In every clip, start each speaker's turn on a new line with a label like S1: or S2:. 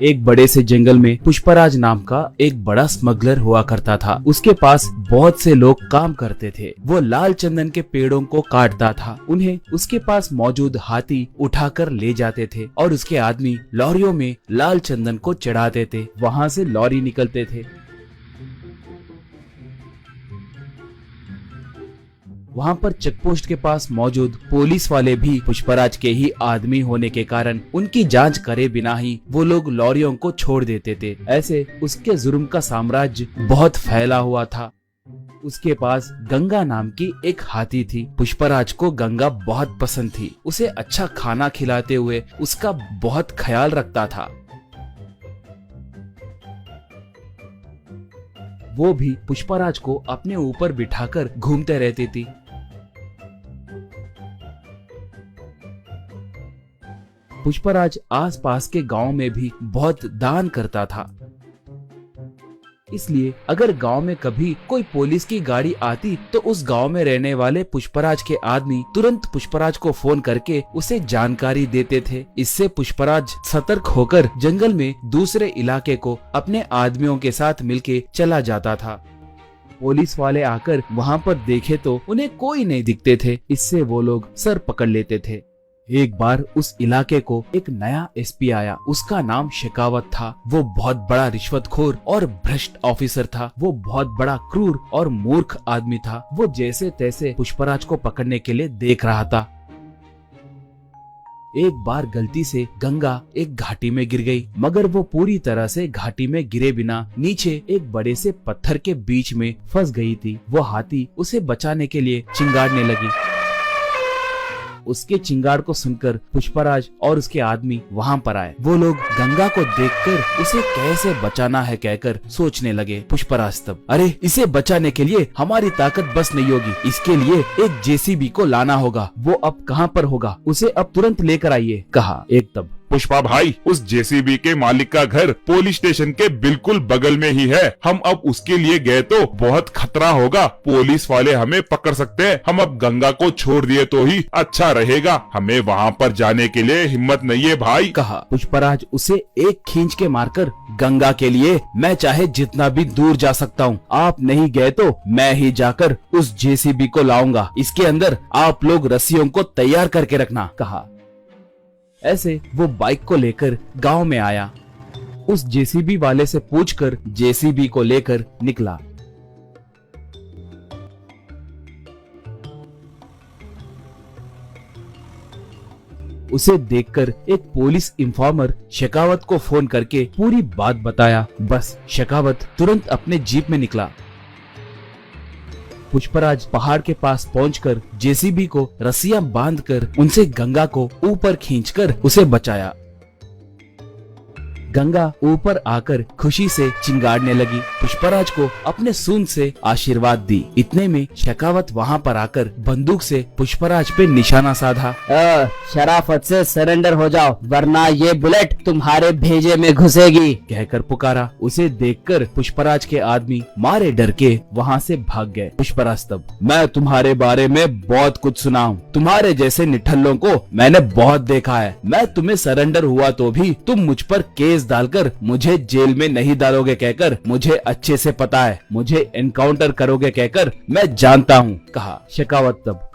S1: एक बड़े से जंगल में पुष्पराज नाम का एक बड़ा स्मगलर हुआ करता था। उसके पास बहुत से लोग काम करते थे। वो लाल चंदन के पेड़ों को काटता था। उन्हें उसके पास मौजूद हाथी उठाकर ले जाते थे और उसके आदमी लॉरियों में लाल चंदन को चढ़ाते थे। वहाँ से लॉरी निकलते थे। वहाँ पर चेकपोस्ट के पास मौजूद पुलिस वाले भी पुष्पराज के ही आदमी होने के कारण उनकी जांच करे बिना ही वो लोग लॉरियों को छोड़ देते थे। ऐसे उसके जुर्म का साम्राज्य बहुत फैला हुआ था। उसके पास गंगा नाम की एक हाथी थी। पुष्पराज को गंगा बहुत पसंद थी। उसे अच्छा खाना खिलाते हुए उसका बहुत ख्याल रखता था। वो भी पुष्पराज को अपने ऊपर बिठाकर घूमते रहती थी। पुष्पराज आसपास के गांव में भी बहुत दान करता था। इसलिए अगर गांव में कभी कोई पुलिस की गाड़ी आती तो उस गांव में रहने वाले पुष्पराज के आदमी तुरंत पुष्पराज को फोन करके उसे जानकारी देते थे। इससे पुष्पराज सतर्क होकर जंगल में दूसरे इलाके को अपने आदमियों के साथ मिलके चला जाता था। पुलिस वाले आकर वहां पर देखे तो उन्हें कोई नहीं दिखते थे। इससे वो लोग सर पकड़ लेते थे। एक बार उस इलाके को एक नया एसपी आया। उसका नाम शेखावत था। वो बहुत बड़ा रिश्वतखोर और भ्रष्ट ऑफिसर था। वो बहुत बड़ा क्रूर और मूर्ख आदमी था। वो जैसे तैसे पुष्पराज को पकड़ने के लिए देख रहा था। एक बार गलती से गंगा एक घाटी में गिर गई, मगर वो पूरी तरह से घाटी में गिरे बिना नीचे एक बड़े से पत्थर के बीच में फंस गई थी। वो हाथी उसे बचाने के लिए चिंगाड़ने लगी। उसके चिंगाड़ को सुनकर पुष्पराज और उसके आदमी वहां पर आए। वो लोग गंगा को देखकर उसे कैसे बचाना है कहकर सोचने लगे। पुष्पराज तब, अरे इसे बचाने के लिए हमारी ताकत बस नहीं होगी। इसके लिए एक जेसीबी को लाना होगा। वो अब कहाँ पर होगा? उसे अब तुरंत लेकर आइए, कहा। एक तब,
S2: पुष्पा भाई, उस जेसीबी के मालिक का घर पुलिस स्टेशन के बिल्कुल बगल में ही है। हम अब उसके लिए गए तो बहुत खतरा होगा। पुलिस वाले हमें पकड़ सकते हैं। हम अब गंगा को छोड़ दिए तो ही अच्छा रहेगा। हमें वहाँ पर जाने के लिए हिम्मत नहीं है भाई,
S1: कहा। पुष्पराज उसे एक खींच के मारकर, गंगा के लिए मैं चाहे जितना भी दूर जा सकता हूँ। आप नहीं गए तो मैं ही जाकर उस जेसीबी को लाऊंगा। इसके अंदर आप लोग रस्सियों को तैयार करके रखना, कहा। ऐसे वो बाइक को लेकर गांव में आया। उस जेसीबी वाले से पूछकर जेसीबी को लेकर निकला। उसे देखकर एक पुलिस इन्फॉर्मर शेखावत को फोन करके पूरी बात बताया। बस शेखावत तुरंत अपने जीप में निकला। पुष्पराज पहाड़ के पास पहुंचकर जेसीबी को रस्सियां बांधकर उनसे गंगा को ऊपर खींचकर उसे बचाया। गंगा ऊपर आकर खुशी से चिंगाड़ने लगी। पुष्पराज को अपने सूंड से आशीर्वाद दी। इतने में शेखावत वहां पर आकर बंदूक से पुष्पराज पे निशाना साधा।
S3: शराफत से सरेंडर हो जाओ, वरना ये बुलेट तुम्हारे भेजे में घुसेगी,
S1: कहकर पुकारा। उसे देखकर पुष्पराज के आदमी मारे डर के वहाँ से भाग गए। पुष्पराज तब, मैं तुम्हारे बारे में बहुत कुछ सुना हूँ। तुम्हारे जैसे निठल्लों को मैंने बहुत देखा है। मैं तुम्हें सरेंडर हुआ तो भी तुम मुझ पर केस डालकर मुझे जेल में नहीं डालोगे कहकर मुझे अच्छे से पता है। मुझे एनकाउंटर करोगे कहकर मैं जानता हूँ, कहा। शेखावत तब,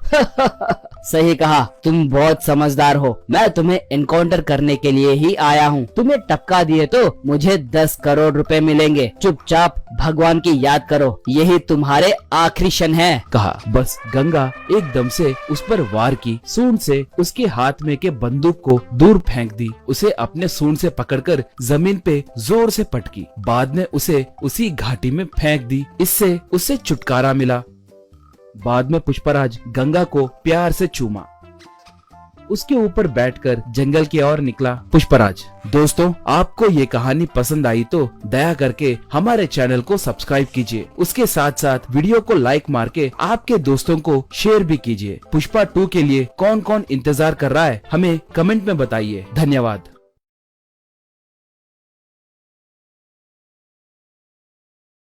S3: सही कहा, तुम बहुत समझदार हो। मैं तुम्हें एनकाउंटर करने के लिए ही आया हूँ। तुम्हें टपका दिए तो मुझे 10 करोड़ रुपए मिलेंगे। चुपचाप भगवान की याद करो, यही तुम्हारे आखिरी क्षण है, कहा।
S1: बस गंगा एकदम से उस पर वार की। सूंड से उसके हाथ में के बंदूक को दूर फेंक दी। उसे अपने सूंड से पकड़कर जमीन पे जोर से पटकी। बाद में उसे उसी घाटी में फेंक दी। इससे उसे छुटकारा मिला। बाद में पुष्पराज गंगा को प्यार से चूमा। उसके ऊपर बैठकर जंगल की ओर निकला पुष्पराज। दोस्तों, आपको ये कहानी पसंद आई तो दया करके हमारे चैनल को सब्सक्राइब कीजिए। उसके साथ साथ वीडियो को लाइक मार के आपके दोस्तों को शेयर भी कीजिए। पुष्पा 2 के लिए कौन कौन इंतजार कर रहा है हमें कमेंट में बताइए। धन्यवाद।